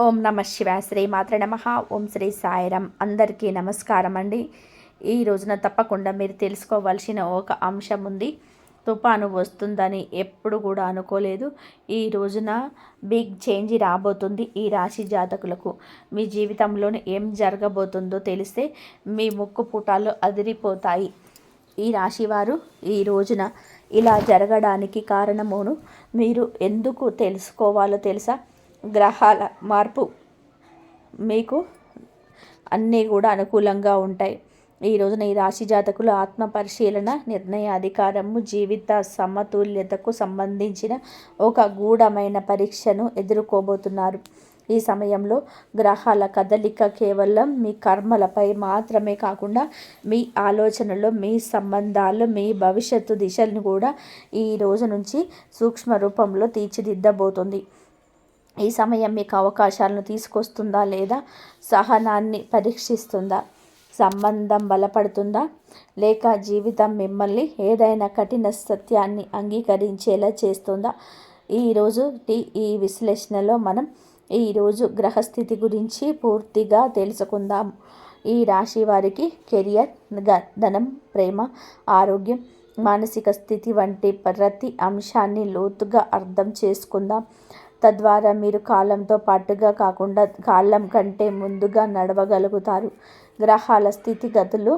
ఓం నమ శివాయ. శ్రీ మాత్ర నమ. ఓం శ్రీ సాయిరాం. అందరికీ నమస్కారం అండి. ఈ రోజున తప్పకుండా మీరు తెలుసుకోవాల్సిన ఒక అంశం ఉంది. తుఫాను వస్తుందని ఎప్పుడు కూడా అనుకోలేదు. ఈ రోజున బిగ్ చేంజ్ రాబోతుంది. ఈ రాశి జాతకులకు మీ జీవితంలోనే ఏం జరగబోతుందో తెలిస్తే మీ ముక్కు పుటాలు అదిరిపోతాయి. ఈ రాశివారు ఈ రోజున ఇలా జరగడానికి కారణమును మీరు ఎందుకు తెలుసుకోవాలో తెలుసా? గ్రహాల మార్పు మీకు అన్నీ కూడా అనుకూలంగా ఉంటాయి. ఈ రోజున ఈ రాశి జాతకులు ఆత్మ పరిశీలన, నిర్ణయాధికారము, జీవిత సమతుల్యతకు సంబంధించిన ఒక గూఢమైన పరీక్షను ఎదుర్కోబోతున్నారు. ఈ సమయంలో గ్రహాల కదలిక కేవలం మీ కర్మలపై మాత్రమే కాకుండా మీ ఆలోచనలు, మీ సంబంధాలు, మీ భవిష్యత్తు దిశలను కూడా ఈ రోజు నుంచి సూక్ష్మ రూపంలో తీర్చిదిద్దబోతుంది. ఈ సమయం మీకు అవకాశాలను తీసుకొస్తుందా లేదా సహనాన్ని పరీక్షిస్తుందా? సంబంధం బలపడుతుందా లేక జీవితం మిమ్మల్ని ఏదైనా కఠిన సత్యాన్ని అంగీకరించేలా చేస్తుందా? ఈరోజు ఈ విశ్లేషణలో మనం ఈరోజు గ్రహస్థితి గురించి పూర్తిగా తెలుసుకుందాం. ఈ రాశి వారికి కెరియర్, ధనం, ప్రేమ, ఆరోగ్యం, మానసిక స్థితి వంటి ప్రతి అంశాన్ని లోతుగా అర్థం చేసుకుందాం. తద్వారా మీరు కాలంతో పాటుగా కాకుండా కాలం కంటే ముందుగా నడవగలుగుతారు. గ్రహాల స్థితిగతులు,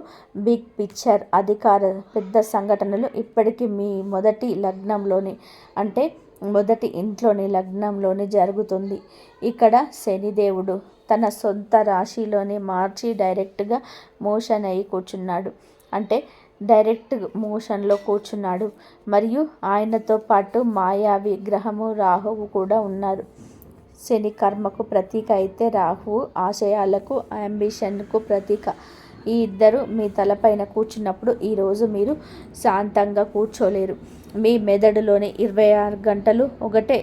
బిగ్ పిక్చర్, అధికార పెద్ద సంఘటనలు ఇప్పటికీ మీ మొదటి లగ్నంలోనే అంటే మొదటి ఇంట్లోని లగ్నంలోనే జరుగుతుంది. ఇక్కడ శనిదేవుడు తన సొంత రాశిలోనే మార్చి డైరెక్ట్గా మోషన్ అయి కూర్చున్నాడు. అంటే డైరెక్ట్ మోషన్లో కూర్చున్నాడు. మరియు ఆయనతో పాటు మాయావి గ్రహము రాహువు కూడా ఉన్నారు. శని కర్మకు ప్రతీక అయితే రాహువు ఆశయాలకు, అంబిషన్కు ప్రతీక. ఈ ఇద్దరు మీ తలపైన కూర్చున్నప్పుడు ఈరోజు మీరు శాంతంగా కూర్చోలేరు. మీ మెదడులోని 24 గంటలు ఒకటే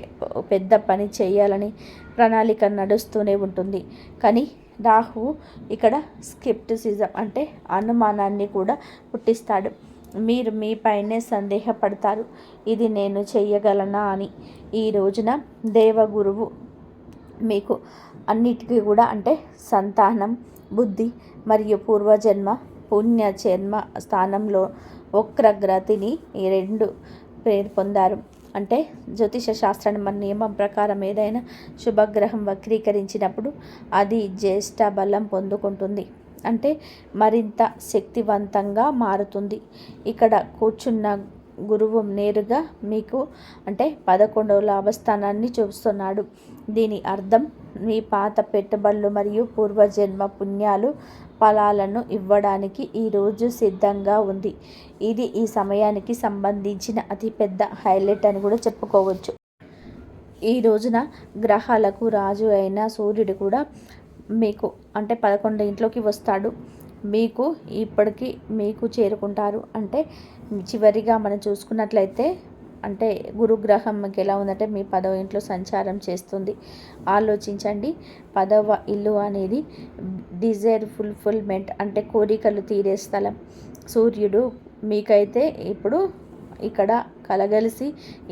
పెద్ద పని చేయాలని ప్రణాళిక నడుస్తూనే ఉంటుంది. కానీ రాహువు ఇక్కడ స్కెప్టిసిజం అంటే అనుమానాన్ని కూడా పుట్టిస్తాడు. మీరు మీపైనే సందేహపడతారు, ఇది నేను చెయ్యగలనా అని. ఈ రోజున దేవగురువు మీకు అన్నిటికీ కూడా అంటే సంతానం, బుద్ధి మరియు పూర్వజన్మ పుణ్యజన్మ స్థానంలో వక్రగ్రతిని ఈ రెండు పేరు పొందారు. అంటే జ్యోతిష శాస్త్రాన్ని మన నియమం ప్రకారం ఏదైనా శుభగ్రహం వక్రీకరించినప్పుడు అది జ్యేష్ఠ బలం పొందుకుంటుంది. అంటే మరింత శక్తివంతంగా మారుతుంది. ఇక్కడ కూర్చున్న గురువు నేరుగా మీకు అంటే 11వ లాభస్థానాన్ని చూస్తున్నాడు. దీని అర్థం మీ పాత పెట్టుబడులు మరియు పూర్వజన్మ పుణ్యాలు ఫలాలను ఇవ్వడానికి ఈరోజు సిద్ధంగా ఉంది. ఇది ఈ సమయానికి సంబంధించిన అతిపెద్ద హైలైట్ అని కూడా చెప్పుకోవచ్చు. ఈ రోజున గ్రహాలకు రాజు అయిన సూర్యుడు కూడా మీకు అంటే 11 ఇంట్లోకి వస్తాడు. మీకు ఇప్పటికీ మీకు చేరుకుంటారు. అంటే చివరిగా మనం చూసుకున్నట్లయితే అంటే గురుగ్రహంకి ఎలా ఉందంటే మీ 10వ ఇంట్లో సంచారం చేస్తుంది. ఆలోచించండి, 10వ ఇల్లు అనేది డిజైర్ ఫుల్ఫిల్మెంట్ అంటే కోరికలు తీరే స్థలం. సూర్యుడు మీకైతే ఇప్పుడు ఇక్కడ కలగలిసి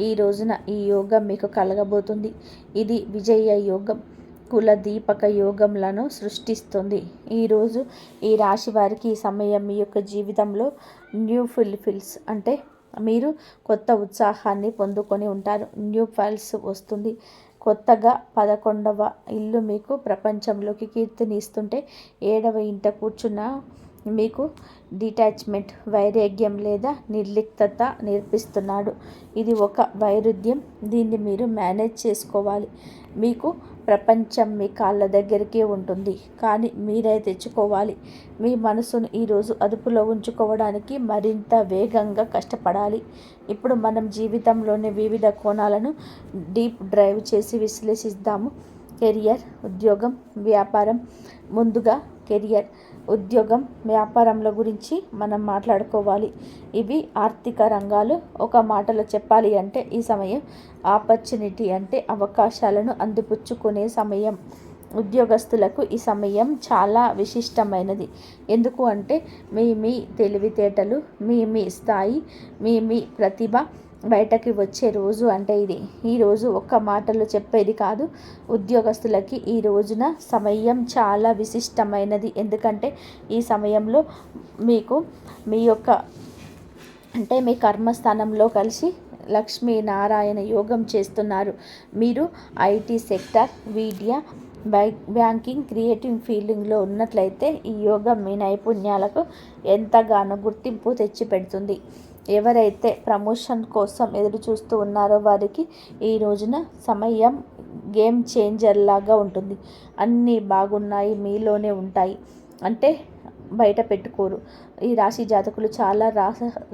ఈ రోజున ఈ యోగం మీకు కలగబోతుంది. ఇది విజయ యోగం, కుల దీపక యోగంలను సృష్టిస్తుంది. ఈరోజు ఈ రాశి వారికి ఈ సమయం మీ యొక్క జీవితంలో న్యూ ఫుల్ఫిల్స్ అంటే మీరు కొత్త ఉత్సాహాన్ని పొందుకొని ఉంటారు. న్యూ ఫైల్స్ వస్తుంది. కొత్తగా 11వ ఇల్లు మీకు ప్రపంచంలోకి కీర్తిని ఇస్తుంటే 7వ ఇంట కూర్చున్న మీకు డిటాచ్మెంట్, వైరాగ్యం లేదా నిర్లిప్తత నేర్పిస్తున్నాడు. ఇది ఒక వైరుధ్యం. దీన్ని మీరు మేనేజ్ చేసుకోవాలి. మీకు ప్రపంచం మీ కాళ్ళ దగ్గరికే ఉంటుంది, కానీ మీరే తెచ్చుకోవాలి. మీ మనసును ఈరోజు అదుపులో ఉంచుకోవడానికి మరింత వేగంగా కష్టపడాలి. ఇప్పుడు మనం జీవితంలోని వివిధ కోణాలను డీప్ డ్రైవ్ చేసి విశ్లేషిద్దాము. కెరియర్, ఉద్యోగం, వ్యాపారం. ముందుగా కెరియర్, ఉద్యోగం, వ్యాపారంల గురించి మనం మాట్లాడుకోవాలి. ఇవి ఆర్థిక రంగాలు. ఒక మాటలో చెప్పాలి అంటే ఈ సమయం ఆపర్చునిటీ అంటే అవకాశాలను అందిపుచ్చుకునే సమయం. ఉద్యోగస్తులకు ఈ సమయం చాలా విశిష్టమైనది. ఎందుకు అంటే మీ తెలివితేటలు, మీ స్థాయి, మీ ప్రతిభ బయటకి వచ్చే రోజు అంటే ఇది. ఈరోజు ఒక్క మాటలో చెప్పేది కాదు. ఉద్యోగస్తులకి ఈ రోజున సమయం చాలా విశిష్టమైనది. ఎందుకంటే ఈ సమయంలో మీకు మీ యొక్క అంటే మీ కర్మస్థానంలో కలిసి లక్ష్మీనారాయణ యోగం చేస్తున్నారు. మీరు IT sector, media, banking, creative ఫీల్డింగ్లో ఉన్నట్లయితే ఈ యోగం మీ నైపుణ్యాలకు ఎంతగానో గుర్తింపు తెచ్చిపెడుతుంది. ఎవరైతే ప్రమోషన్ కోసం ఎదురు చూస్తూ ఉన్నారో వారికి ఈ రోజున సమయం గేమ్ చేంజర్ లాగా ఉంటుంది. అన్నీ బాగున్నాయి, మీలోనే ఉంటాయి అంటే బయట పెట్టుకోరు. ఈ రాశి జాతకులు చాలా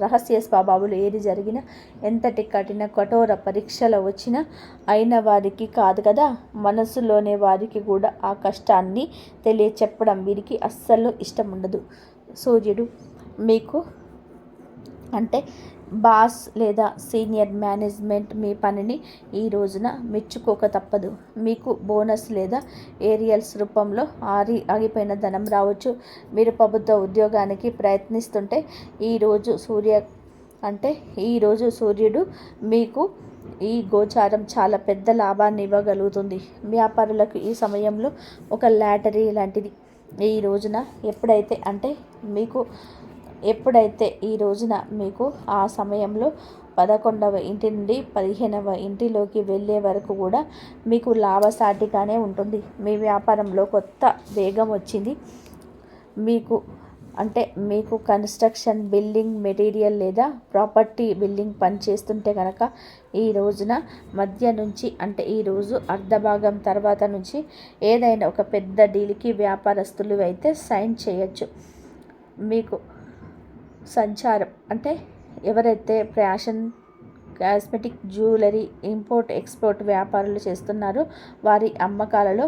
రహస్య స్వభావాలు. ఏది జరిగినా, ఎంతటి కఠోర పరీక్షలు వచ్చినా అయిన వారికి కాదు కదా, మనసులోనే వారికి కూడా ఆ కష్టాన్ని తెలియచెప్పడం వీరికి అస్సలు ఇష్టం ఉండదు. సూర్యుడు మీకు అంటే బాస్ లేదా సీనియర్ మేనేజ్మెంట్ మీ పనిని ఈ రోజున మెచ్చుకోక తప్పదు. మీకు బోనస్ లేదా ఏరియల్స్ రూపంలో ఆగిపోయిన ధనం రావచ్చు. మీరు ప్రభుత్వ ఉద్యోగానికి ప్రయత్నిస్తుంటే ఈరోజు సూర్యుడు మీకు ఈ గోచారం చాలా పెద్ద లాభాన్ని ఇవ్వగలుగుతుంది. వ్యాపారులకు ఈ సమయంలో ఒక లాటరీ లాంటిది. ఈ రోజున ఎప్పుడైతే ఈ రోజున మీకు ఆ సమయంలో 11వ ఇంటి నుండి 15వ ఇంటిలోకి వెళ్ళే వరకు కూడా మీకు లాభసాటిగానే ఉంటుంది. మీ వ్యాపారంలో కొత్త వేగం వచ్చింది. మీకు కన్స్ట్రక్షన్, బిల్డింగ్ మెటీరియల్ లేదా ప్రాపర్టీ బిల్డింగ్ పని చేస్తుంటే కనుక ఈ రోజున మధ్య నుంచి ఈరోజు అర్ధభాగం తర్వాత నుంచి ఏదైనా ఒక పెద్ద డీల్కి వ్యాపారస్తులు అయితే సైన్ చేయొచ్చు. మీకు సంచారం ఎవరైతే fashion, cosmetic, jewellery, import export వ్యాపారాలు చేస్తున్నారో వారి అమ్మకాలలో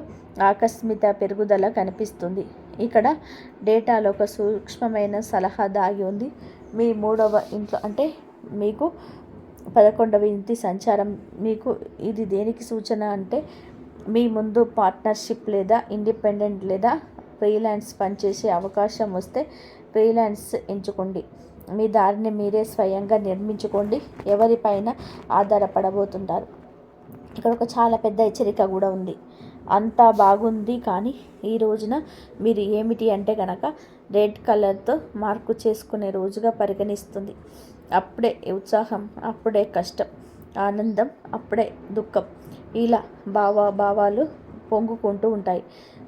ఆకస్మిక పెరుగుదల కనిపిస్తుంది. ఇక్కడ డేటాలో ఒక సూక్ష్మమైన సలహా దాగి ఉంది. మీ 3వ ఇంట్లో మీకు 11వ ఇంటి సంచారం మీకు ఇది దేనికి సూచన మీ ముందు పార్ట్నర్షిప్ లేదా ఇండిపెండెంట్ లేదా ఫ్రీలాన్స్ పనిచేసే అవకాశం వస్తే ఫ్రీలాన్స్ ఎంచుకోండి. మీ దారిని మీరే స్వయంగా నిర్మించుకోండి. ఎవరిపైన ఆధారపడబోతుంటారు. ఇక్కడ ఒక చాలా పెద్ద హెచ్చరిక కూడా ఉంది. అంతా బాగుంది కానీ ఈ రోజున మీరు ఏమిటి కనుక రెడ్ కలర్తో మార్కు చేసుకునే రోజుగా పరిగణిస్తుంది. అప్పుడే ఉత్సాహం, అప్పుడే కష్టం, ఆనందం, అప్పుడే దుఃఖం, ఇలా భావాలు పొంగుకుంటూ ఉంటాయి.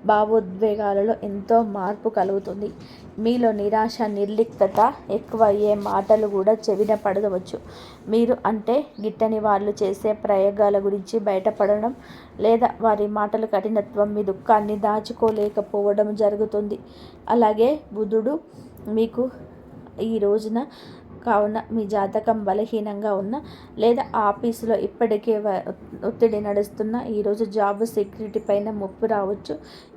భావోద్వేగాలలో ఎంతో మార్పు కలుగుతుంది. మీలో నిరాశ, నిర్లిప్తత ఎక్కువ అయ్యే మాటలు కూడా చెవిన పడవచ్చు. మీరు గిట్టని వాళ్ళు చేసే ప్రయోగాల గురించి బయటపడడం లేదా వారి మాటల కఠినత్వం మీ దుఃఖాన్ని దాచుకోలేకపోవడం జరుగుతుంది. అలాగే బుధుడు మీకు ఈ రోజున కావున మీ జాతకం బలహీనంగా ఉన్న లేదా ఆఫీసులో ఇప్పటికే ఒత్తిడి నడుస్తున్న ఈరోజు జాబ్ సెక్యూరిటీ పైన ముప్పు రావచ్చు.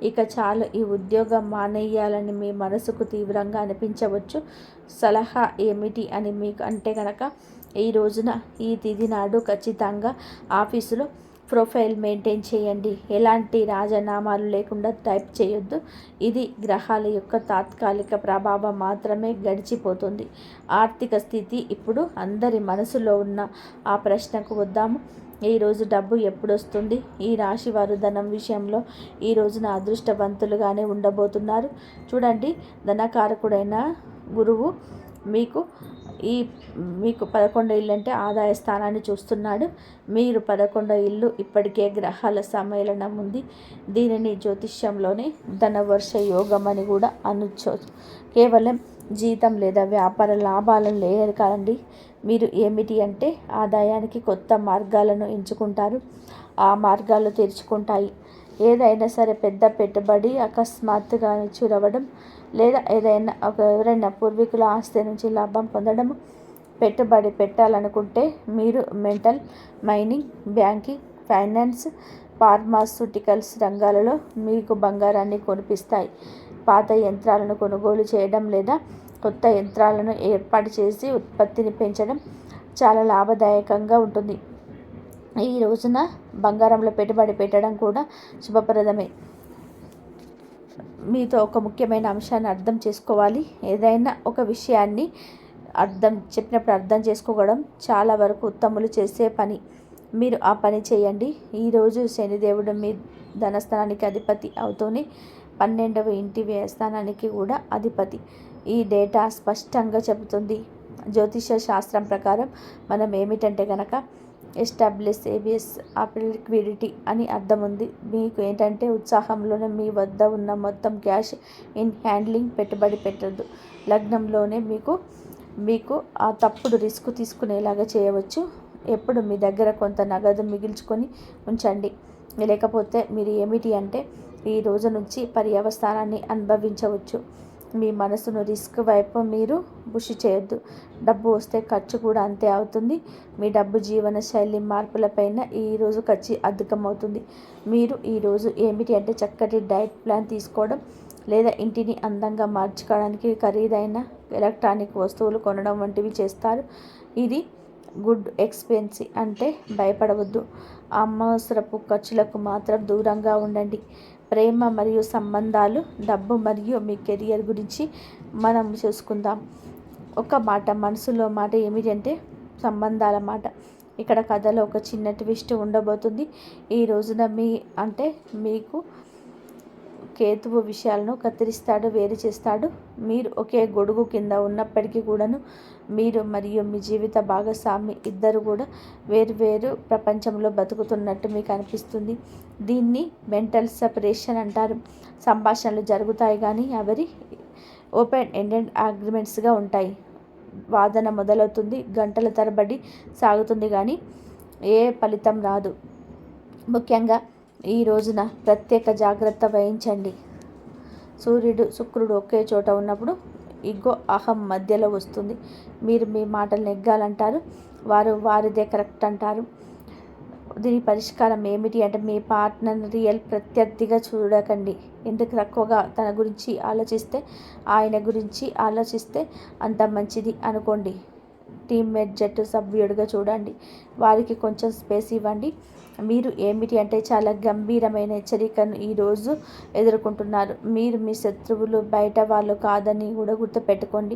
ఇక చాలు ఈ ఉద్యోగం మానేయాలని మీ మనసుకు తీవ్రంగా అనిపించవచ్చు. సలహా ఏమిటి అని మీకు కనుక ఈ రోజున ఈ తిథి నాడు ఖచ్చితంగా ఆఫీసులో ప్రొఫైల్ మెయింటైన్ చేయండి. ఎలాంటి రాజీనామాలు లేకుండా టైప్ చేయొద్దు. ఇది గ్రహాల యొక్క తాత్కాలిక ప్రభావం మాత్రమే, గడిచిపోతుంది. ఆర్థిక స్థితి ఇప్పుడు అందరి మనసులో ఉన్న ఆ ప్రశ్నకు వద్దాము. ఈరోజు డబ్బు ఎప్పుడు వస్తుంది? ఈ రాశి వారు ధనం విషయంలో ఈ రోజున అదృష్టవంతులుగానే ఉండబోతున్నారు. చూడండి, ధనకారకుడైన గురువు మీకు 11 ఇల్లు ఆదాయ స్థానాన్ని చూస్తున్నాడు. మీరు 11 ఇల్లు ఇప్పటికే గ్రహాల సమ్మేళనం ఉంది. దీనిని జ్యోతిష్యంలోనే ధనవర్ష యోగం అని కూడా అనొచ్చు. కేవలం జీతం లేదా వ్యాపార లాభాలను లేదు కాదండి. మీరు ఏమిటి ఆదాయానికి కొత్త మార్గాలను ఎంచుకుంటారు. ఆ మార్గాలు తెరుచుకుంటాయి. ఏదైనా సరే పెద్ద పెట్టుబడి అకస్మాత్తుగా చురవడం లేదా ఎవరైనా పూర్వీకుల ఆస్తి నుంచి లాభం పొందడము. పెట్టుబడి పెట్టాలనుకుంటే మీరు metal, mining, banking, finance, pharmaceuticals రంగాలలో మీకు బంగారాన్ని కొనిపిస్తాయి. పాత యంత్రాలను కొనుగోలు చేయడం లేదా కొత్త యంత్రాలను ఏర్పాటు చేసి ఉత్పత్తిని పెంచడం చాలా లాభదాయకంగా ఉంటుంది. ఈ రోజున బంగారంలో పెట్టుబడి పెట్టడం కూడా శుభప్రదమే. మీతో ఒక ముఖ్యమైన అంశాన్ని అర్థం చేసుకోవాలి. ఏదైనా ఒక విషయాన్ని చెప్పినప్పుడు అర్థం చేసుకోవడం చాలా వరకు ఉత్తములు చేసే పని. మీరు ఆ పని చేయండి. ఈరోజు శనిదేవుడు మీ ధనస్థానానికి అధిపతి అవుతూనే 12వ ఇంటి వ్యయస్థానానికి కూడా అధిపతి. ఈ డేటా స్పష్టంగా చెబుతుంది. జ్యోతిష శాస్త్రం ప్రకారం మనం ఏమిటంటే కనుక ఎస్టాబ్లిష్ ఏబిఎస్ లిక్విడిటీ అని అర్థం ఉంది. మీకు ఏంటంటే ఉత్సాహంలోనే మీ వద్ద ఉన్న మొత్తం క్యాష్ ఇన్ హ్యాండ్లింగ్ పెట్టుబడి పెట్టద్దు. లగ్నంలోనే మీకు ఆ తప్పుడు రిస్క్ తీసుకునేలాగా చేయవచ్చు. ఎప్పుడు మీ దగ్గర కొంత నగదు మిగిల్చుకొని ఉంచండి. లేకపోతే మీరు ఏమిటి అంటే ఈ రోజు నుంచి పర్యవస్థానాన్ని అనుభవించవచ్చు. మీ మనసును రిస్క్ వైపు మీరు పుష్ చేయొద్దు. డబ్బు వస్తే ఖర్చు కూడా అంతే అవుతుంది. మీ డబ్బు జీవన శైలి మార్పులపైన ఈరోజు ఖర్చు అధికమవుతుంది. మీరు ఈరోజు ఏమిటి అంటే చక్కటి డైట్ ప్లాన్ తీసుకోవడం, లేదా ఇంటిని అందంగా మార్చుకోవడానికి ఖరీదైన ఎలక్ట్రానిక్ వస్తువులు కొనడం వంటివి చేస్తారు. ఇది గుడ్ ఎక్స్పెన్సీ అంటే భయపడవద్దు. అనవసరపు ఖర్చులకు మాత్రం దూరంగా ఉండండి. ప్రేమ మరియు సంబంధాలు, డబ్బు మరియు మీ కెరియర్ గురించి మనం చూసుకుందాం. ఒక మాట మనసులో మాట ఏమిటంటే సంబంధాల మాట. ఇక్కడ కథలో ఒక చిన్న ట్విస్ట్ ఉండబోతుంది. ఈ రోజున మీకు కేతువు విషయాలను కత్తిరిస్తాడు, వేరు చేస్తాడు. మీరు ఒకే గొడుగు కింద ఉన్నప్పటికీ కూడాను మీరు మరియు మీ జీవిత భాగస్వామి ఇద్దరు కూడా వేరు ప్రపంచంలో బతుకుతున్నట్టు మీకు అనిపిస్తుంది. దీన్ని మెంటల్ సెపరేషన్ అంటారు. సంభాషణలు జరుగుతాయి కానీ అవి ఓపెన్ ఎండెడ్ అగ్రిమెంట్స్గా ఉంటాయి. వాదన మొదలవుతుంది, గంటల తరబడి సాగుతుంది కానీ ఏ ఫలితం రాదు. ముఖ్యంగా ఈ రోజున ప్రత్యేక జాగ్రత్త వహించండి. సూర్యుడు శుక్రుడు ఒకే చోట ఉన్నప్పుడు ఇగో అహం మధ్యలో వస్తుంది. మీరు మీ మాటలు నెగ్గాలంటారు, వారు వారిదే కరెక్ట్ అంటారు. దీని పరిష్కారం ఏమిటి అంటే మీ పార్ట్నర్ రియల్ ప్రత్యర్థిగా చూడకండి. ఎందుకు తక్కువగా తన గురించి ఆలోచిస్తే ఆయన గురించి ఆలోచిస్తే అంత మంచిది అనుకోండి. టీమ్మేట్ జట్టు సభ్యుడిగా చూడండి. వారికి కొంచెం స్పేస్ ఇవ్వండి. మీరు ఏమిటి అంటే చాలా గంభీరమైన హెచ్చరికను ఈరోజు ఎదుర్కొంటున్నారు. మీరు మీ శత్రువులు బయట వాళ్ళు కాదని కూడా గుర్తుపెట్టుకోండి.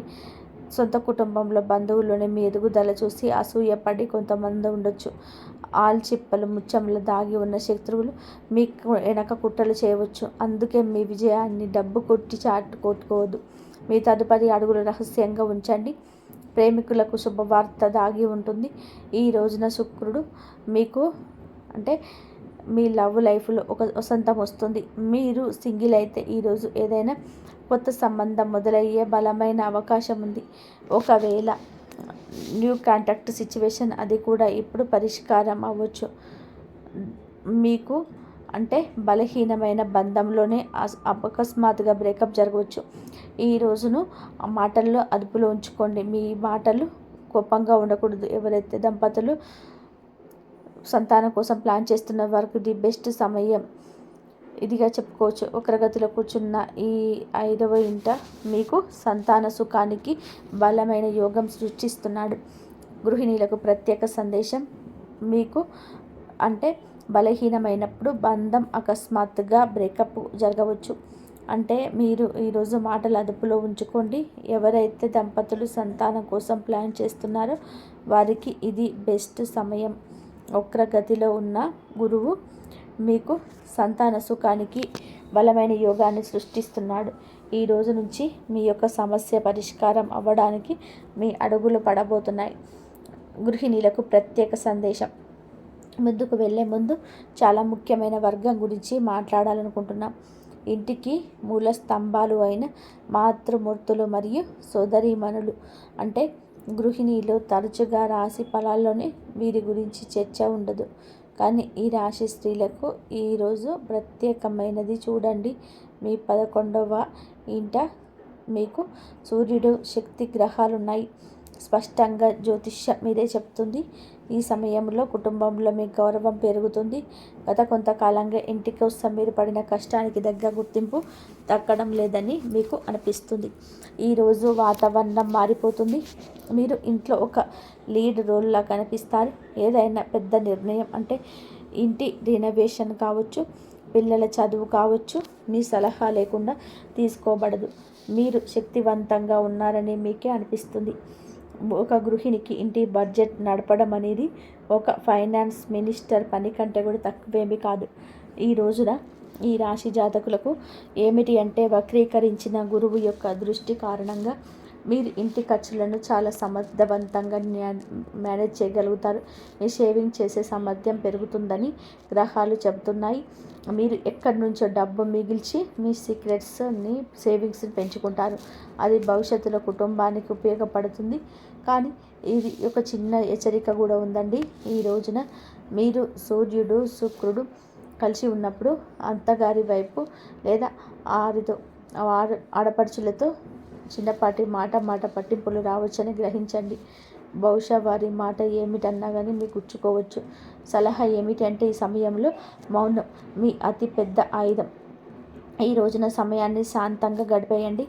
సొంత కుటుంబంలో బంధువుల్లోనే మీ ఎదుగుదల చూసి అసూయపడి కొంతమంది ఉండొచ్చు. ఆల్చిప్పలు ముత్యంలో దాగి ఉన్న శత్రువులు మీకు వెనక కుట్రలు చేయవచ్చు. అందుకే మీ విజయాన్ని డబ్బు కొట్టి కొట్టుకోవద్దు. మీ తదుపరి అడుగులు రహస్యంగా ఉంచండి. ప్రేమికులకు శుభవార్త దాగి ఉంటుంది. ఈ రోజున శుక్రుడు మీకు మీ లవ్ లైఫ్లో ఒక వసంతం వస్తుంది. మీరు సింగిల్ అయితే ఈరోజు ఏదైనా కొత్త సంబంధం మొదలయ్యే బలమైన అవకాశం ఉంది. ఒకవేళ న్యూ కాంటాక్ట్ సిచ్యువేషన్ అది కూడా ఇప్పుడు పరిష్కారం అవ్వచ్చు. మీకు బలహీనమైన బంధంలోనే అకస్మాత్తుగా బ్రేకప్ జరగవచ్చు. ఈ రోజును ఆ మాటల్లో అదుపులో ఉంచుకోండి. మీ మాటలు కోపంగా ఉండకూడదు. ఎవరైతే దంపతులు సంతానం కోసం ప్లాన్ చేస్తున్న వారికి ది బెస్ట్ సమయం ఇదిగా చెప్పుకోవచ్చు. వక్రగతిలో కూర్చున్న ఈ 5వ ఇంట మీకు సంతాన సుఖానికి బలమైన యోగం సృష్టిస్తున్నాడు. గృహిణీలకు ప్రత్యేక సందేశం. మీకు బలహీనమైనప్పుడు బంధం అకస్మాత్తుగా బ్రేకప్ జరగవచ్చు. మీరు ఈరోజు మాటలు అదుపులో ఉంచుకోండి. ఎవరైతే దంపతులు సంతానం కోసం ప్లాన్ చేస్తున్నారో వారికి ఇది బెస్ట్ సమయం. వక్రగతిలో ఉన్న గురువు మీకు సంతాన సుఖానికి బలమైన యోగాన్ని సృష్టిస్తున్నాడు. ఈ రోజు నుంచి మీ యొక్క సమస్య పరిష్కారం అవ్వడానికి మీ అడుగులు పడబోతున్నాయి. గృహిణీలకు ప్రత్యేక సందేశం. ముందుకు వెళ్ళే ముందు చాలా ముఖ్యమైన వర్గం గురించి మాట్లాడాలనుకుంటున్నాం. ఇంటికి మూల స్తంభాలు అయిన మాతృమూర్తులు మరియు సోదరీమణులు గృహిణీలు తరచుగా రాశి ఫలాల్లోనే వీరి గురించి చర్చ ఉండదు. కానీ ఈ రాశి స్త్రీలకు ఈరోజు ప్రత్యేకమైనది. చూడండి, మీ 11వ ఇంట మీకు సూర్యుడు, శక్తి గ్రహాలు ఉన్నాయి. స్పష్టంగా జ్యోతిష్యం మీదే చెప్తుంది. ఈ సమయంలో కుటుంబంలో మీ గౌరవం పెరుగుతుంది. గత కొంతకాలంగా ఇంటి కోసం మీరు పడిన కష్టానికి దగ్గర గుర్తింపు దక్కడం లేదని మీకు అనిపిస్తుంది. ఈరోజు వాతావరణం మారిపోతుంది. మీరు ఇంట్లో ఒక లీడ్ రోల్లా కనిపిస్తారు. ఏదైనా పెద్ద నిర్ణయం ఇంటి రినోవేషన్ కావచ్చు, పిల్లల చదువు కావచ్చు, మీ సలహా లేకుండా తీసుకోబడదు. మీరు శక్తివంతంగా ఉన్నారని మీకే అనిపిస్తుంది. ఒక గృహిణికి ఇంటి బడ్జెట్ నడపడం అనేది ఒక ఫైనాన్స్ మినిస్టర్ పని కంటే కూడా తక్కువేమీ కాదు. ఈ రోజున ఈ రాశి జాతకులకు ఏమిటి అంటే, వక్రీకరించిన గురువు యొక్క దృష్టి కారణంగా మీరు ఇంటి ఖర్చులను చాలా సమర్థవంతంగా మేనేజ్ చేయగలుగుతారు. మీ సేవింగ్ చేసే సామర్థ్యం పెరుగుతుందని గ్రహాలు చెబుతున్నాయి. మీరు ఎక్కడి నుంచో డబ్బు మిగిల్చి మీ సీక్రెట్స్ని సేవింగ్స్ని పెంచుకుంటారు. అది భవిష్యత్తులో కుటుంబానికి ఉపయోగపడుతుంది. కానీ ఇది ఒక చిన్న హెచ్చరిక కూడా ఉందండి. ఈ రోజున మీరు సూర్యుడు శుక్రుడు కలిసి ఉన్నప్పుడు అత్తగారి వైపు లేదా ఆడపడుచులతో చిన్నపాటి మాట పట్టింపులు రావచ్చని గ్రహించండి. బహుశా వారి మాట ఏమిటన్నా కానీ మీకు గుచ్చుకోవచ్చు. సలహా ఏమిటంటే, ఈ సమయంలో మౌనం మీ అతి పెద్ద ఆయుధం. ఈ రోజున సమయాన్ని శాంతంగా గడిపేయండి.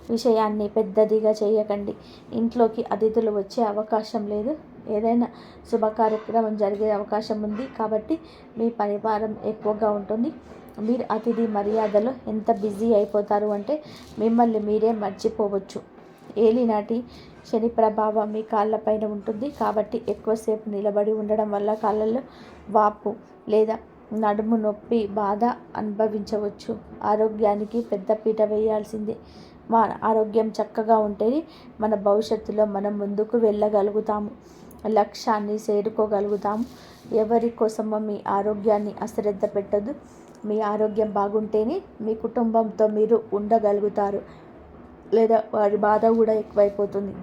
విషయాన్ని పెద్దదిగా చేయకండి. ఇంట్లోకి అతిథులు వచ్చే అవకాశం లేదు. ఏదైనా శుభ కార్యక్రమం జరిగే అవకాశం ఉంది కాబట్టి మీ పనిభారం ఎక్కువగా ఉంటుంది. మీరు అతిథి మర్యాదలో ఎంత బిజీ అయిపోతారు అంటే మిమ్మల్ని మీరే మర్చిపోవచ్చు. ఏలినాటి శని ప్రభావం మీ కాళ్ళపైన ఉంటుంది కాబట్టి ఎక్కువసేపు నిలబడి ఉండడం వల్ల కాళ్ళల్లో వాపు లేదా నడుము నొప్పి బాధ అనుభవించవచ్చు. ఆరోగ్యానికి పెద్దపీట వేయాల్సిందే. మన ఆరోగ్యం చక్కగా ఉంటేనే మన భవిష్యత్తులో మనం ముందుకు వెళ్ళగలుగుతాము, లక్ష్యాన్ని చేరుకోగలుగుతాము. ఎవరి కోసమో మీ ఆరోగ్యాన్ని అశ్రద్ధ పెట్టదు. మీ ఆరోగ్యం బాగుంటేనే మీ కుటుంబంతో మీరు ఉండగలుగుతారు, లేదా వారి బాధ కూడా ఎక్కువైపోతుంది.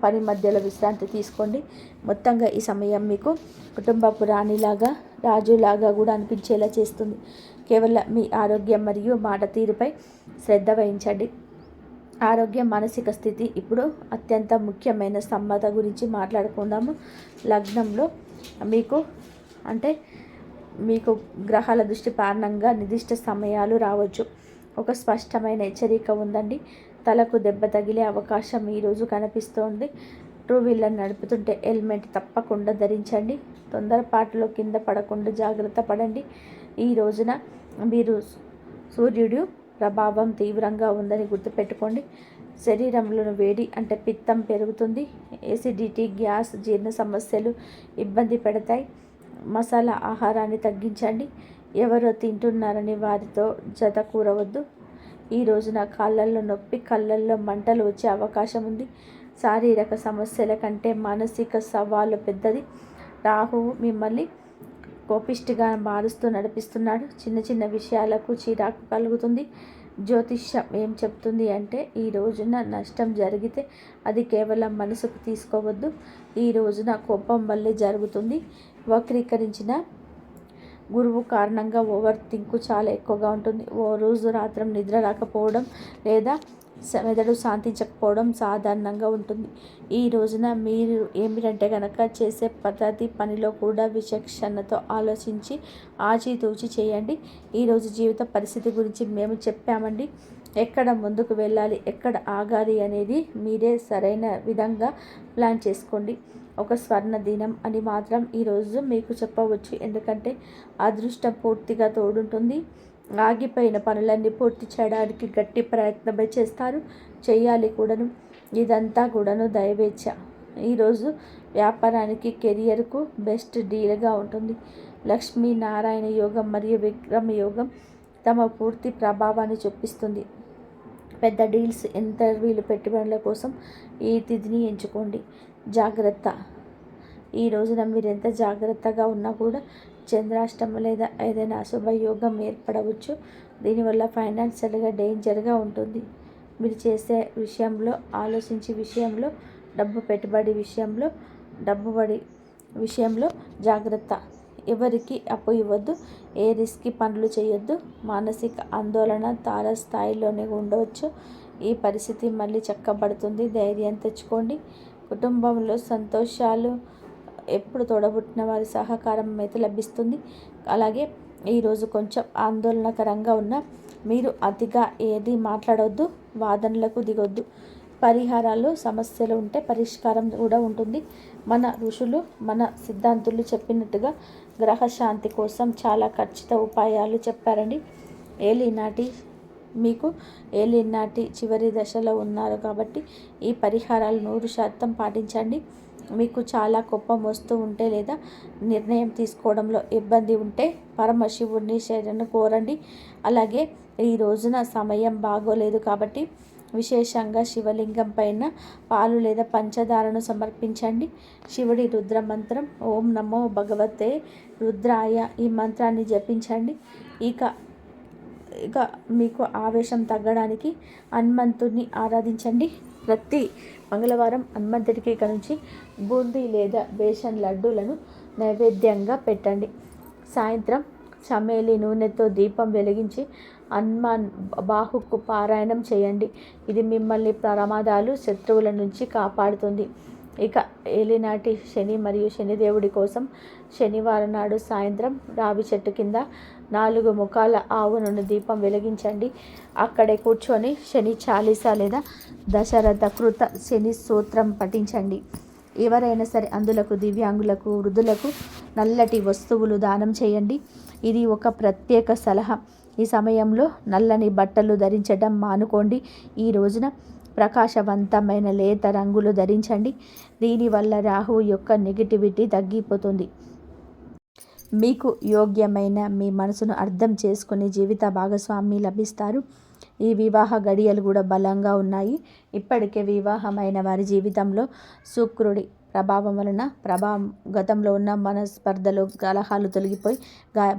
పని మధ్యలో విశ్రాంతి తీసుకోండి. మొత్తంగా ఈ సమయం మీకు కుటుంబపు రాణిలాగా రాజులాగా కూడా అనిపించేలా చేస్తుంది. కేవలం మీ ఆరోగ్యం మరియు మాట తీరుపై శ్రద్ధ వహించండి. ఆరోగ్యం, మానసిక స్థితి ఇప్పుడు అత్యంత ముఖ్యమైన సమ్మత గురించి మాట్లాడుకుందాము. లగ్నంలో మీకు గ్రహాల దృష్టి కారణంగా నిర్దిష్ట సమయాలు రావచ్చు. ఒక స్పష్టమైన హెచ్చరిక ఉందండి. తలకు దెబ్బ తగిలే అవకాశం ఈరోజు కనిపిస్తోంది. టూ వీలర్ నడుపుతుంటే హెల్మెట్ తప్పకుండా ధరించండి. తొందరపాటులో కింద పడకుండా జాగ్రత్త పడండి. ఈ రోజున మీరు సూర్యుడు ప్రభావం తీవ్రంగా ఉందని గుర్తుపెట్టుకోండి. శరీరంలో వేడి అంటే పిత్తం పెరుగుతుంది. ఎసిడిటీ, గ్యాస్, జీర్ణ సమస్యలు ఇబ్బంది పెడతాయి. మసాలా ఆహారాన్ని తగ్గించండి. ఎవరో తింటున్నారని వారితో జత కూరవద్దు. ఈ రోజున కాళ్ళల్లో నొప్పి, కళ్ళల్లో మంటలు వచ్చే అవకాశం ఉంది. శారీరక సమస్యల కంటే మానసిక సవాలు పెద్దది. రాహువు మిమ్మల్ని కోపిష్టిగా మారుస్తూ నడిపిస్తున్నాడు. చిన్న చిన్న విషయాలకు చిరాకు కలుగుతుంది. జ్యోతిష్యం ఏం చెప్తుంది అంటే, ఈ రోజున నష్టం జరిగితే అది కేవలం మనసుకు తీసుకోవద్దు. ఈ రోజున కోపం వల్లే జరుగుతుంది. వక్రీకరించిన గురువు కారణంగా ఓవర్ థింక్ చాలా ఎక్కువగా ఉంటుంది. ఓ రోజు రాత్రం నిద్ర రాకపోవడం లేదా మెదడు శాంతించకపోవడం సాధారణంగా ఉంటుంది. ఈ రోజున మీరు ఏమిటంటే కనుక చేసే ప్రతి పనిలో కూడా విచక్షణతో ఆలోచించి ఆచితూచి చేయండి. ఈరోజు జీవిత పరిస్థితి గురించి మేము చెప్పామండి. ఎక్కడ ముందుకు వెళ్ళాలి, ఎక్కడ ఆగాలి అనేది మీరే సరైన విధంగా ప్లాన్ చేసుకోండి. ఒక స్వర్ణ దినం అని మాత్రం ఈరోజు మీకు చెప్పవచ్చు. ఎందుకంటే అదృష్టం పూర్తిగా తోడుంటుంది. ఆగిపోయిన పనులన్నీ పూర్తి చేయడానికి గట్టి ప్రయత్నమే చేయాలి కూడాను. ఇదంతా కూడాను దైవేచ్ఛ. ఈరోజు వ్యాపారానికి, కెరియర్కు బెస్ట్ డీల్గా ఉంటుంది. లక్ష్మీనారాయణ యోగం మరియు విక్రమ యోగం తమ పూర్తి ప్రభావాన్ని చూపిస్తుంది. పెద్ద డీల్స్, ఇంటర్వ్యూలు, పెట్టుబడుల కోసం ఈ తిథిని ఎంచుకోండి. జాగ్రత్త. ఈ రోజున మీరు ఎంత జాగ్రత్తగా ఉన్నా కూడా చంద్రాష్టమం లేదా ఏదైనా అశుభయోగం ఏర్పడవచ్చు. దీనివల్ల ఫైనాన్షియల్గా డేంజర్గా ఉంటుంది. మీరు చేసే విషయంలో పెట్టుబడి విషయంలో జాగ్రత్త. ఎవరికి అప్పు ఇవ్వద్దు. ఏ రిస్కీ పనులు చేయొద్దు. మానసిక ఆందోళన తారస్థాయిలోనే ఉండవచ్చు. ఈ పరిస్థితి మళ్ళీ చక్కబడుతుంది. ధైర్యం తెచ్చుకోండి. కుటుంబంలో సంతోషాలు ఎప్పుడు తోడబుట్టిన వారి సహకారం అయితే లభిస్తుంది. అలాగే ఈరోజు కొంచెం ఆందోళనకరంగా ఉన్న మీరు అతిగా ఏది మాట్లాడవద్దు, వాదనలకు దిగొద్దు. పరిహారాలు, సమస్యలు ఉంటే పరిష్కారం కూడా ఉంటుంది. మన ఋషులు, మన సిద్ధాంతులు చెప్పినట్టుగా గ్రహశాంతి కోసం చాలా ఖచ్చిత ఉపాయాలు చెప్పారండి. ఏలినాటి మీకు ఏలినాటి చివరి దశలో ఉన్నారు కాబట్టి ఈ పరిహారాలు 100% పాటించండి. మీకు చాలా కోపం వస్తూ ఉంటే లేదా నిర్ణయం తీసుకోవడంలో ఇబ్బంది ఉంటే పరమశివుడిని శరణు కోరండి. అలాగే ఈ రోజున సమయం బాగోలేదు కాబట్టి విశేషంగా శివలింగం పైన పాలు లేదా పంచదారను సమర్పించండి. శివుడి రుద్ర మంత్రం ఓం నమో భగవతే రుద్రాయ ఈ మంత్రాన్ని జపించండి. ఇక ఇక మీకు ఆవేశం తగ్గడానికి హనుమంతుడిని ఆరాధించండి. ప్రతి మంగళవారం హనుమంతుడికి ఇక నుంచి బూందీ లేదా బేసన్ లడ్డూలను నైవేద్యంగా పెట్టండి. సాయంత్రం చమేలి నూనెతో దీపం వెలిగించి హనుమాన్ బాహుకు పారాయణం చేయండి. ఇది మిమ్మల్ని ప్రమాదాలు శత్రువుల నుంచి కాపాడుతుంది. ఇక ఏలినాటి శని మరియు శనిదేవుడి కోసం శనివారం నాడు సాయంత్రం రావి చెట్టు కింద 4 ముఖాల ఆవు నుండి దీపం వెలిగించండి. అక్కడే కూర్చొని శని చాలీసా లేదా దశరథ కృత శని స్తోత్రం పఠించండి. ఎవరైనా సరే అందులకు దివ్యాంగులకు వృద్ధులకు నల్లటి వస్తువులు దానం చేయండి. ఇది ఒక ప్రత్యేక సలహా. ఈ సమయంలో నల్లని బట్టలు ధరించడం మానుకోండి. ఈ రోజున ప్రకాశవంతమైన లేత రంగులు ధరించండి. దీనివల్ల రాహువు యొక్క నెగిటివిటీ తగ్గిపోతుంది. మీకు యోగ్యమైన మీ మనసును అర్థం చేసుకుని జీవిత భాగస్వామి లభిస్తారు. ఈ వివాహ గడియలు కూడా బలంగా ఉన్నాయి. ఇప్పటికే వివాహమైన వారి జీవితంలో శుక్రుడి ప్రభావం వలన గతంలో ఉన్న మనస్పర్ధలు కలహాలు తొలగిపోయి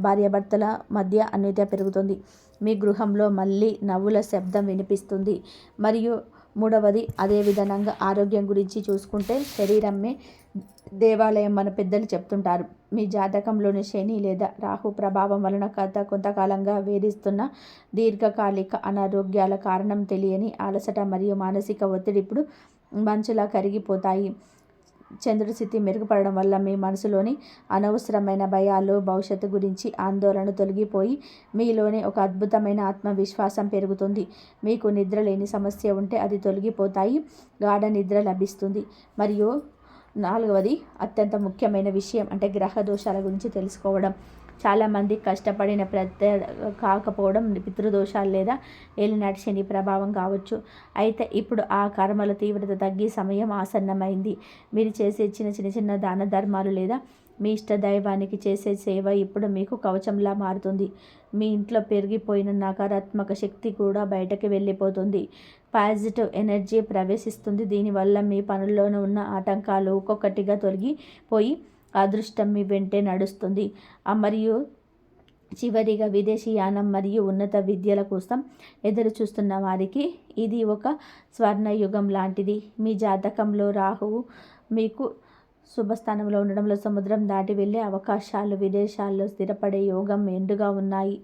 భార్యాభర్తల మధ్య అన్యోన్యత పెరుగుతుంది. మీ గృహంలో మళ్ళీ నవ్వుల శబ్దం వినిపిస్తుంది. మరియు మూడవది అదేవిధంగా ఆరోగ్యం గురించి చూసుకుంటే శరీరమే దేవాలయం మన పెద్దలు చెప్తుంటారు. మీ జాతకంలోని శని లేదా రాహు ప్రభావం వలన కొంతకాలంగా వేధిస్తున్న దీర్ఘకాలిక అనారోగ్యాల కారణం తెలియని అలసట మరియు మానసిక ఒత్తిడి ఇప్పుడు మంచులా కరిగిపోతాయి. చంద్రుడి స్థితి మెరుగుపడడం వల్ల మీ మనసులోని అనవసరమైన భయాలు భవిష్యత్తు గురించి ఆందోళన తొలగిపోయి మీలోనే ఒక అద్భుతమైన ఆత్మవిశ్వాసం పెరుగుతుంది. మీకు నిద్ర లేని సమస్య ఉంటే అది తొలగిపోతాయి. గాఢ నిద్ర లభిస్తుంది. మరియు 4వది అత్యంత ముఖ్యమైన విషయం అంటే గ్రహ దోషాల గురించి తెలుసుకోవడం. చాలామంది కష్టపడిన కాకపోవడం పితృదోషాలు లేదా ఏలినాటి శని ప్రభావం కావచ్చు. అయితే ఇప్పుడు ఆ కర్మల తీవ్రత తగ్గి సమయం ఆసన్నమైంది. మీరు చేసే చిన్న దాన ధర్మాలు లేదా మీ ఇష్ట దైవానికి చేసే సేవ ఇప్పుడు మీకు కవచంలా మారుతుంది. మీ ఇంట్లో పెరిగిపోయిన నకారాత్మక శక్తి కూడా బయటకు వెళ్ళిపోతుంది. పాజిటివ్ ఎనర్జీ ప్రవేశిస్తుంది. దీనివల్ల మీ పనుల్లోనూ ఉన్న ఆటంకాలు ఒక్కొక్కటిగా తొలగిపోయి అదృష్టం మీ వెంటే నడుస్తుంది. మరియు చివరిగా విదేశీయానం మరియు ఉన్నత విద్యల కోసం ఎదురు చూస్తున్న వారికి ఇది ఒక స్వర్ణయుగం లాంటిది. మీ జాతకంలో రాహువు మీకు శుభస్థానంలో ఉండడంలో సముద్రం దాటి వెళ్ళే అవకాశాలు, విదేశాల్లో స్థిరపడే యోగం మెండుగా ఉన్నాయి.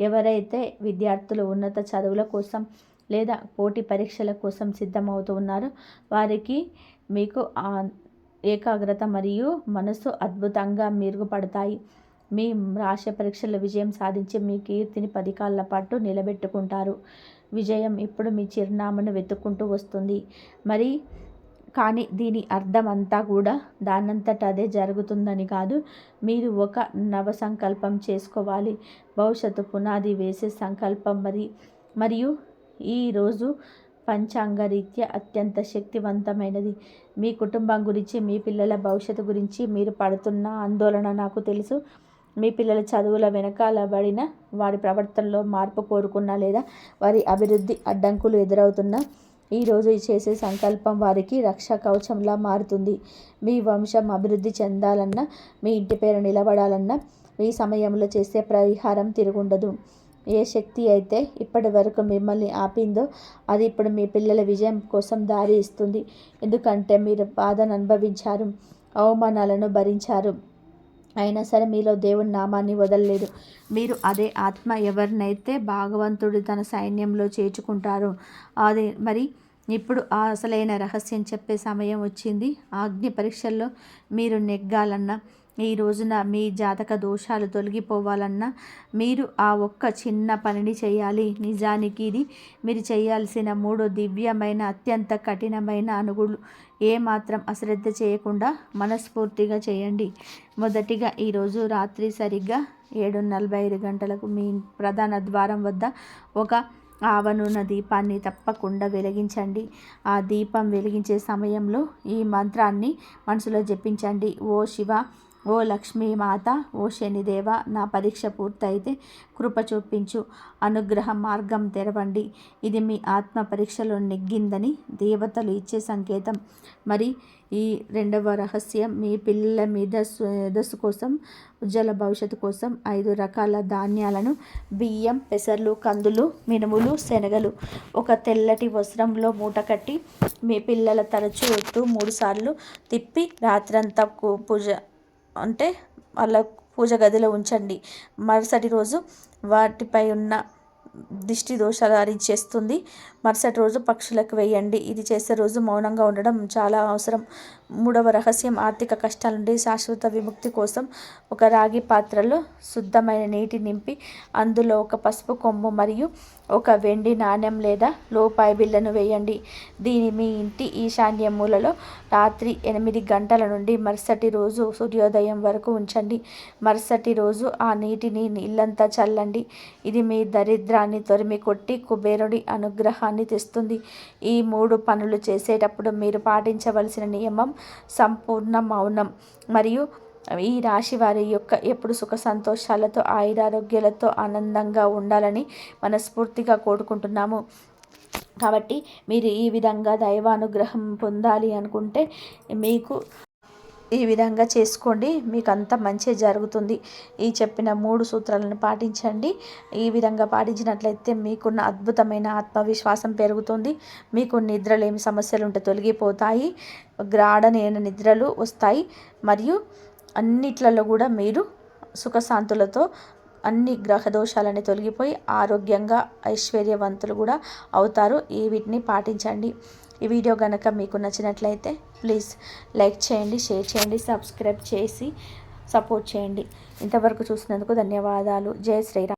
ఎవరైతే విద్యార్థులు ఉన్నత చదువుల కోసం లేదా పోటీ పరీక్షల కోసం సిద్ధమవుతూ ఉన్నారో వారికి మీకు ఏకాగ్రత మరియు మనసు అద్భుతంగా మెరుగుపడతాయి. మీ రాష్ట్ర పరీక్షల్లో విజయం సాధించి మీ కీర్తిని 10 కాళ్ళ పాటు నిలబెట్టుకుంటారు. విజయం ఇప్పుడు మీ చిరునామాను వెతుక్కుంటూ వస్తుంది. కానీ దీని అర్థం అంతా కూడా దానంతట అదే జరుగుతుందని కాదు. మీరు ఒక నవ సంకల్పం చేసుకోవాలి. భవిష్యత్తు పునాది వేసే సంకల్పం మరియు ఈరోజు పంచాంగరీత్యా అత్యంత శక్తివంతమైనది. మీ కుటుంబం గురించి, మీ పిల్లల భవిష్యత్తు గురించి మీరు పడుతున్న ఆందోళన నాకు తెలుసు. మీ పిల్లల చదువుల వెనకాలబడిన వారి ప్రవర్తనలో మార్పు కోరుకున్నా లేదా వారి అభివృద్ధి అడ్డంకులు ఎదురవుతున్నా ఈరోజు చేసే సంకల్పం వారికి రక్షా కవచంలా మారుతుంది. మీ వంశం అభివృద్ధి చెందాలన్నా మీ ఇంటి పేరు నిలబడాలన్నా ఈ సమయంలో చేసే పరిహారం తిరుగుండదు. ఏ శక్తి అయితే ఇప్పటి వరకు మిమ్మల్ని ఆపిందో అది ఇప్పుడు మీ పిల్లల విజయం కోసం దారి ఇస్తుంది. ఎందుకంటే మీరు బాధను అనుభవించారు, అవమానాలను భరించారు. అయినా సరే మీలో దేవుని నామాన్ని వదలలేదు. మీరు అదే ఆత్మ ఎవరినైతే భగవంతుడు తన సైన్యంలో చేర్చుకుంటారో అదే మరి ఇప్పుడు ఆ అసలైన రహస్యం చెప్పే సమయం వచ్చింది. అగ్ని పరీక్షల్లో మీరు నెగ్గాలన్నా ఈ రోజున మీ జాతక దోషాలు తొలగిపోవాలన్నా మీరు ఆ ఒక్క చిన్న పనిని చేయాలి. నిజానికి ఇది మీరు చేయాల్సిన 3 దివ్యమైన అత్యంత కఠినమైన అణుగులు. ఏమాత్రం అశ్రద్ధ చేయకుండా మనస్ఫూర్తిగా చేయండి. మొదటిగా ఈరోజు రాత్రి సరిగ్గా 7:45 గంటలకు మీ ప్రధాన ద్వారం వద్ద ఒక ఆవనున్న దీపాన్ని తప్పకుండా వెలిగించండి. ఆ దీపం వెలిగించే సమయంలో ఈ మంత్రాన్ని మనసులో జపించండి. ఓ శివ, ఓ లక్ష్మీమాత, ఓ శనిదేవ, నా పరీక్ష పూర్తయితే కృప చూపించు, అనుగ్రహ మార్గం తెరవండి. ఇది మీ ఆత్మ పరీక్షలో నెగ్గిందని దేవతలు ఇచ్చే సంకేతం. మరి ఈ రెండవ రహస్యం, మీ పిల్లల మేధస్సు కోసం, ఉజ్వల భవిష్యత్తు కోసం 5 రకాల ధాన్యాలను, బియ్యం, పెసర్లు, కందులు, మినుములు, శనగలు ఒక తెల్లటి వస్త్రంలో మూట కట్టి మీ పిల్లల తరచు ఎత్తు 3 సార్లు తిప్పి రాత్రంతా పూజ అంటే వాళ్ళ పూజ గదిలో ఉంచండి. మరుసటి రోజు వాటిపై ఉన్న దిష్టి దోషాలు హరించేస్తుంది. మరుసటి రోజు పక్షులకు వేయండి. ఇది చేసే రోజు మౌనంగా ఉండడం చాలా అవసరం. 3వ రహస్యం, ఆర్థిక కష్టాల నుండి శాశ్వత విముక్తి కోసం ఒక రాగి పాత్రలో శుద్ధమైన నీటి నింపి అందులో ఒక పసుపు కొమ్ము మరియు ఒక వెండి నాణ్యం లేదా రూపాయి బిళ్ళను వేయండి. దీని మీ ఇంటి ఈశాన్య మూలలో రాత్రి 8 గంటల నుండి మరుసటి రోజు సూర్యోదయం వరకు ఉంచండి. మరుసటి రోజు ఆ నీటిని ఇల్లంతా చల్లండి. ఇది మీ దరిద్రాన్ని తరిమి కొట్టి కుబేరుడి అనుగ్రహాన్ని తెస్తుంది. ఈ 3 పనులు చేసేటప్పుడు మీరు పాటించవలసిన నియమం సంపూర్ణ మౌనం. మరియు ఈ రాశి వారి యొక్క ఎప్పుడు సుఖ సంతోషాలతో, ఆయురారోగ్యాలతో ఆనందంగా ఉండాలని మనస్ఫూర్తిగా కోరుకుంటున్నాము. కాబట్టి మీరు ఈ విధంగా దైవానుగ్రహం పొందాలి అనుకుంటే మీకు ఈ విధంగా చేసుకోండి. మీకు అంత మంచి జరుగుతుంది. ఈ చెప్పిన 3 సూత్రాలను పాటించండి. ఈ విధంగా పాటించినట్లయితే మీకున్న అద్భుతమైన ఆత్మవిశ్వాసం పెరుగుతుంది. మీకు నిద్రలేమి సమస్యలు ఉంటే తొలగిపోతాయి. గాఢమైన నిద్రలు వస్తాయి. మరియు అన్నిట్లలో కూడా మీరు సుఖశాంతులతో అన్ని గ్రహ దోషాలని తొలగిపోయి ఆరోగ్యంగా ఐశ్వర్యవంతులు కూడా అవుతారు. వీటిని పాటించండి. ఈ వీడియో కనుక మీకు నచ్చినట్లయితే ప్లీజ్ లైక్ చేయండి, షేర్ చేయండి, సబ్స్క్రైబ్ చేసి సపోర్ట్ చేయండి. ఇంతవరకు చూసినందుకు ధన్యవాదాలు. జై శ్రీరామ్.